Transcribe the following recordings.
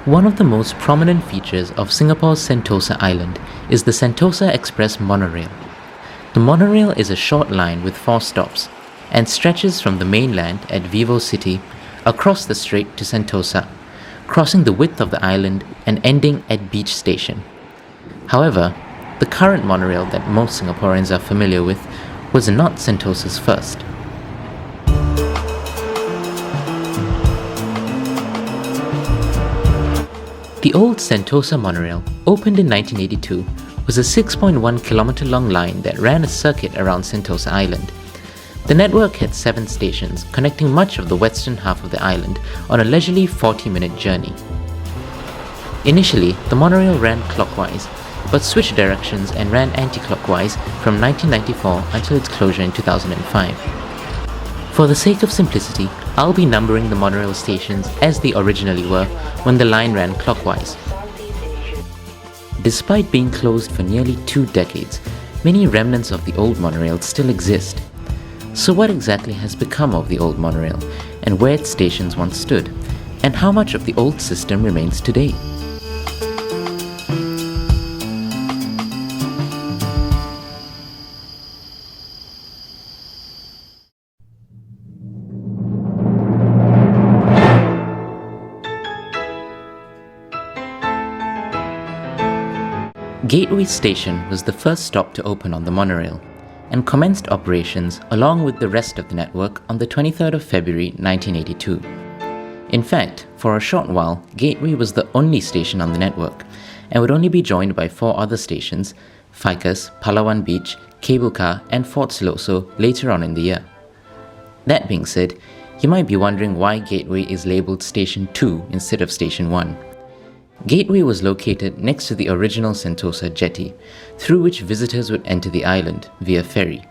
One of the most prominent features of Singapore's Sentosa Island is the Sentosa Express Monorail. The monorail is a short line with 4 stops and stretches from the mainland at Vivo City across the strait to Sentosa, crossing the width of the island and ending at Beach Station. However, the current monorail that most Singaporeans are familiar with was not Sentosa's first. The old Sentosa Monorail, opened in 1982, was a 6.1 kilometer long line that ran a circuit around Sentosa Island. The network had 7 stations, connecting much of the western half of the island on a leisurely 40-minute journey. Initially, the monorail ran clockwise, but switched directions and ran anti-clockwise from 1994 until its closure in 2005. For the sake of simplicity, I'll be numbering the monorail stations as they originally were when the line ran clockwise. Despite being closed for nearly 2 decades, many remnants of the old monorail still exist. So what exactly has become of the old monorail, and where its stations once stood, and how much of the old system remains today? Gateway Station was the first stop to open on the monorail and commenced operations along with the rest of the network on the 23rd of February 1982. In fact, for a short while, Gateway was the only station on the network and would only be joined by 4 other stations: Ficus, Palawan Beach, Cable Car and Fort Siloso later on in the year. That being said, you might be wondering why Gateway is labelled Station 2 instead of Station 1. Gateway was located next to the original Sentosa jetty, through which visitors would enter the island via ferry.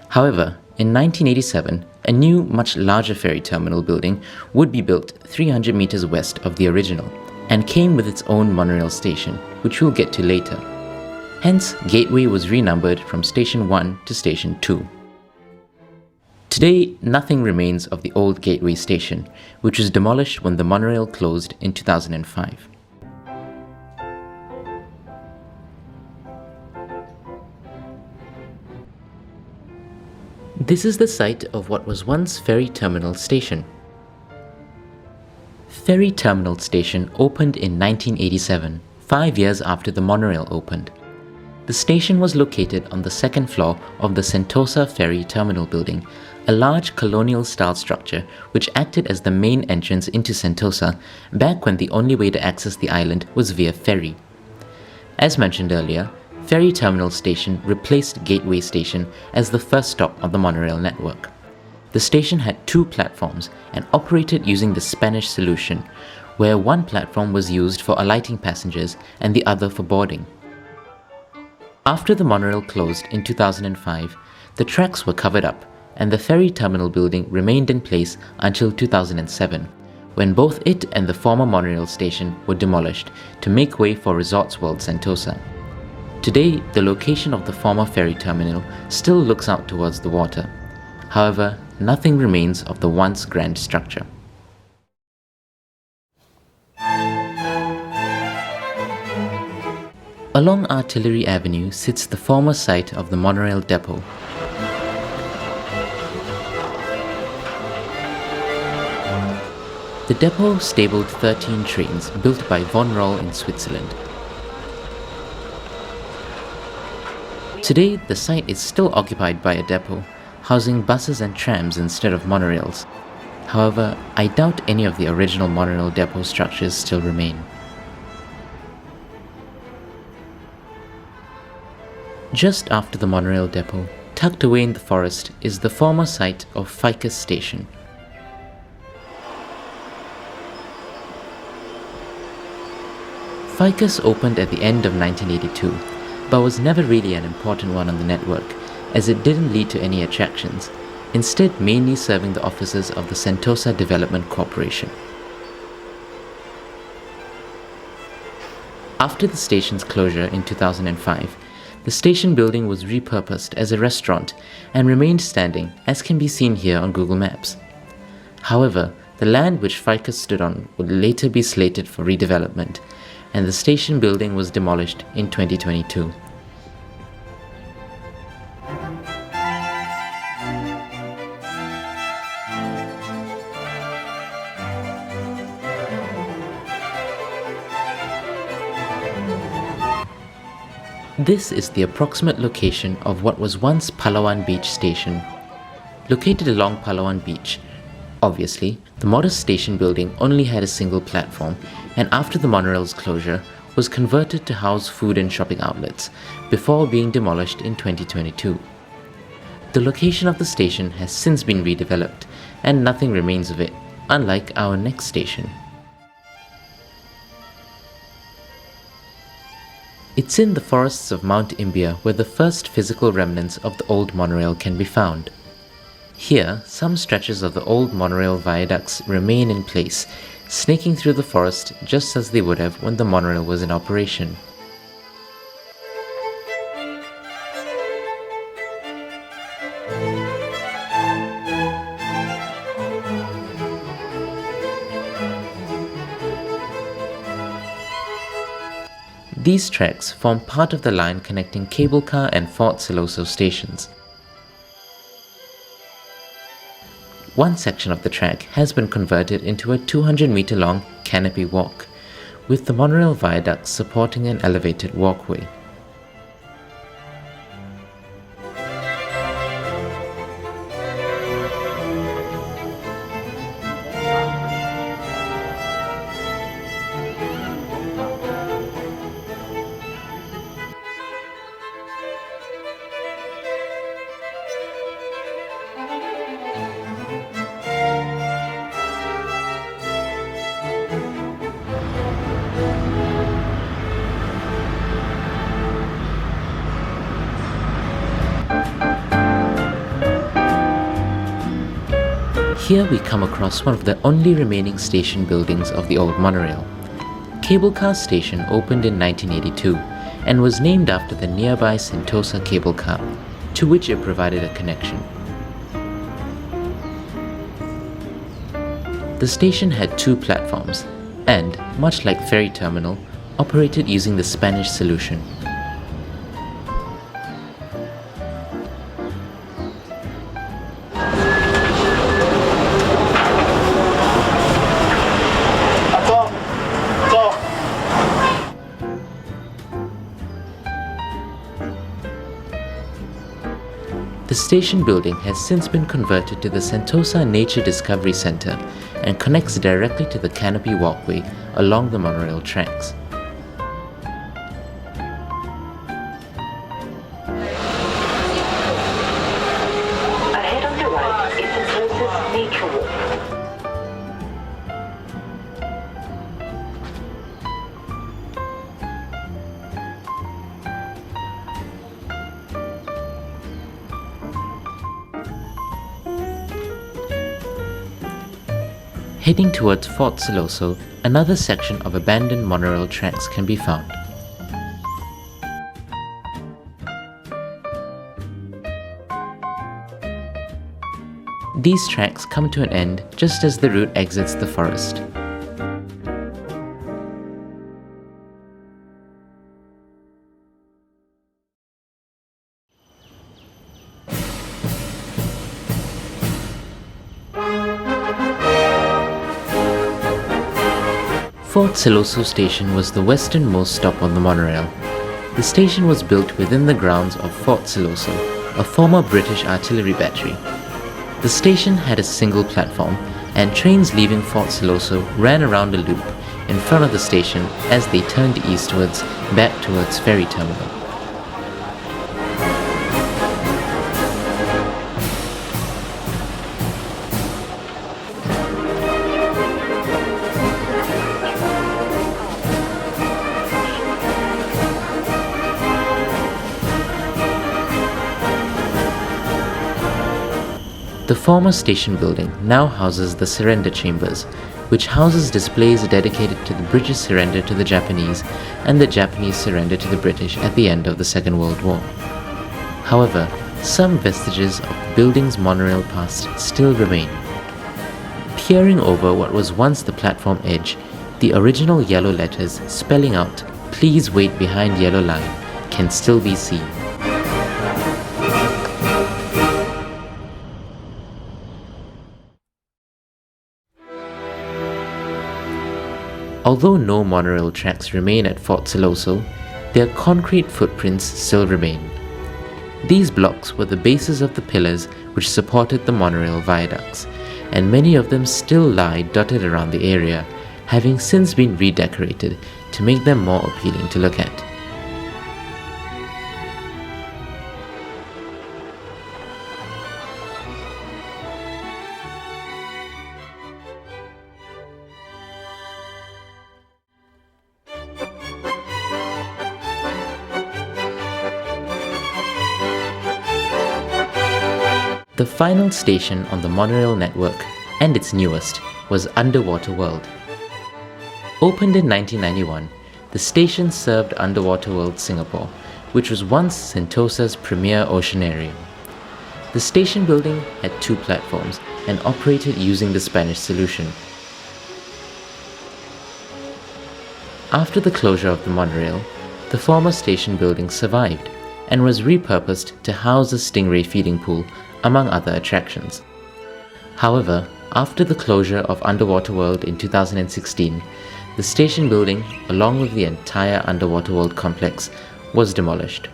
However, in 1987, a new, much larger ferry terminal building would be built 300 meters west of the original, and came with its own monorail station, which we'll get to later. Hence, Gateway was renumbered from Station 1 to Station 2. Today, nothing remains of the old Gateway station, which was demolished when the monorail closed in 2005. This is the site of what was once Ferry Terminal Station. Ferry Terminal Station opened in 1987, 5 years after the monorail opened. The station was located on the 2nd floor of the Sentosa Ferry Terminal building, a large colonial-style structure which acted as the main entrance into Sentosa back when the only way to access the island was via ferry. As mentioned earlier, Ferry Terminal Station replaced Gateway Station as the first stop on the monorail network. The station had 2 platforms and operated using the Spanish solution, where one platform was used for alighting passengers and the other for boarding. After the monorail closed in 2005, the tracks were covered up and the Ferry Terminal building remained in place until 2007, when both it and the former monorail station were demolished to make way for Resorts World Sentosa. Today, the location of the former ferry terminal still looks out towards the water. However, nothing remains of the once grand structure. Along Artillery Avenue sits the former site of the Monorail Depot. The depot stabled 13 trains built by Von Roll in Switzerland. Today, the site is still occupied by a depot, housing buses and trams instead of monorails. However, I doubt any of the original monorail depot structures still remain. Just after the monorail depot, tucked away in the forest, is the former site of Ficus Station. Ficus opened at the end of 1982, but was never really an important one on the network, as it didn't lead to any attractions, instead mainly serving the offices of the Sentosa Development Corporation. After the station's closure in 2005, the station building was repurposed as a restaurant and remained standing, as can be seen here on Google Maps. However, The land which Ficus stood on would later be slated for redevelopment, and the station building was demolished in 2022. This is the approximate location of what was once Palawan Beach Station. Located along Palawan Beach, obviously, the modest station building only had a single platform, and after the monorail's closure, was converted to house food and shopping outlets, before being demolished in 2022. The location of the station has since been redeveloped, and nothing remains of it, unlike our next station. It's in the forests of Mount Imbia where the first physical remnants of the old monorail can be found. Here, some stretches of the old monorail viaducts remain in place, snaking through the forest just as they would have when the monorail was in operation. These tracks form part of the line connecting Cable Car and Fort Siloso stations. One section of the track has been converted into a 200-meter long canopy walk, with the monorail viaducts supporting an elevated walkway. Here we come across one of the only remaining station buildings of the old monorail. Cable Car Station opened in 1982 and was named after the nearby Sentosa cable car, to which it provided a connection. The station had two platforms and, much like Ferry Terminal, operated using the Spanish solution. The station building has since been converted to the Sentosa Nature Discovery Centre and connects directly to the canopy walkway along the monorail tracks. Ahead on the right is the closest nature walk. Heading towards Fort Siloso, another section of abandoned monorail tracks can be found. These tracks come to an end just as the route exits the forest. Fort Siloso Station was the westernmost stop on the monorail. The station was built within the grounds of Fort Siloso, a former British artillery battery. The station had a single platform, and trains leaving Fort Siloso ran around a loop in front of the station as they turned eastwards back towards Ferry Terminal. The former station building now houses the Surrender Chambers, which houses displays dedicated to the British surrender to the Japanese and the Japanese surrender to the British at the end of the Second World War. However, some vestiges of the building's monorail past still remain. Peering over what was once the platform edge, the original yellow letters spelling out "Please wait behind yellow line" can still be seen. Although no monorail tracks remain at Fort Siloso, their concrete footprints still remain. These blocks were the bases of the pillars which supported the monorail viaducts, and many of them still lie dotted around the area, having since been redecorated to make them more appealing to look at. The final station on the monorail network, and its newest, was Underwater World. Opened in 1991, the station served Underwater World Singapore, which was once Sentosa's premier oceanarium. The station building had 2 platforms and operated using the Spanish solution. After the closure of the monorail, the former station building survived and was repurposed to house a stingray feeding pool, among other attractions. However, after the closure of Underwater World in 2016, the station building, along with the entire Underwater World complex, was demolished.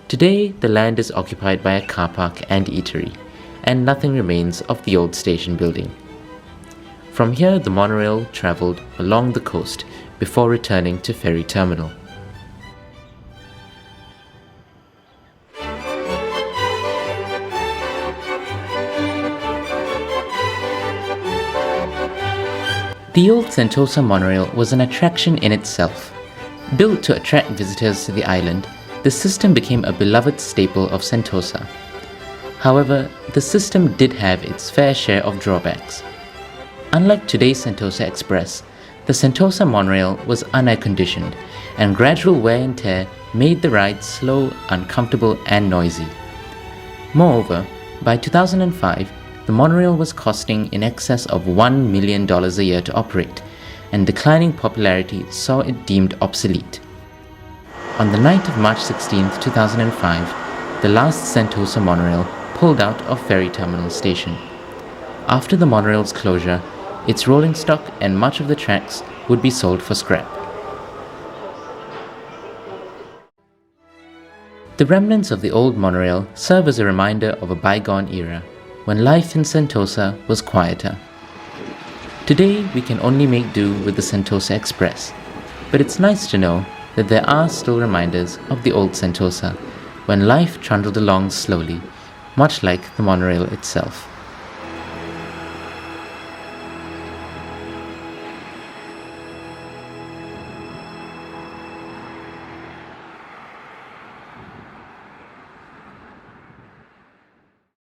Today, the land is occupied by a car park and eatery, and nothing remains of the old station building. From here, the monorail travelled along the coast before returning to Ferry Terminal. The old Sentosa Monorail was an attraction in itself. Built to attract visitors to the island, the system became a beloved staple of Sentosa. However, the system did have its fair share of drawbacks. Unlike today's Sentosa Express, the Sentosa Monorail was unair-conditioned, and gradual wear and tear made the ride slow, uncomfortable, and noisy. Moreover, by 2005, the monorail was costing in excess of $1 million a year to operate, and declining popularity saw it deemed obsolete. On the night of March 16, 2005, the last Sentosa monorail pulled out of Ferry Terminal station. After the monorail's closure, its rolling stock and much of the tracks would be sold for scrap. The remnants of the old monorail serve as a reminder of a bygone era, when life in Sentosa was quieter. Today, we can only make do with the Sentosa Express, but it's nice to know that there are still reminders of the old Sentosa, when life trundled along slowly, much like the monorail itself.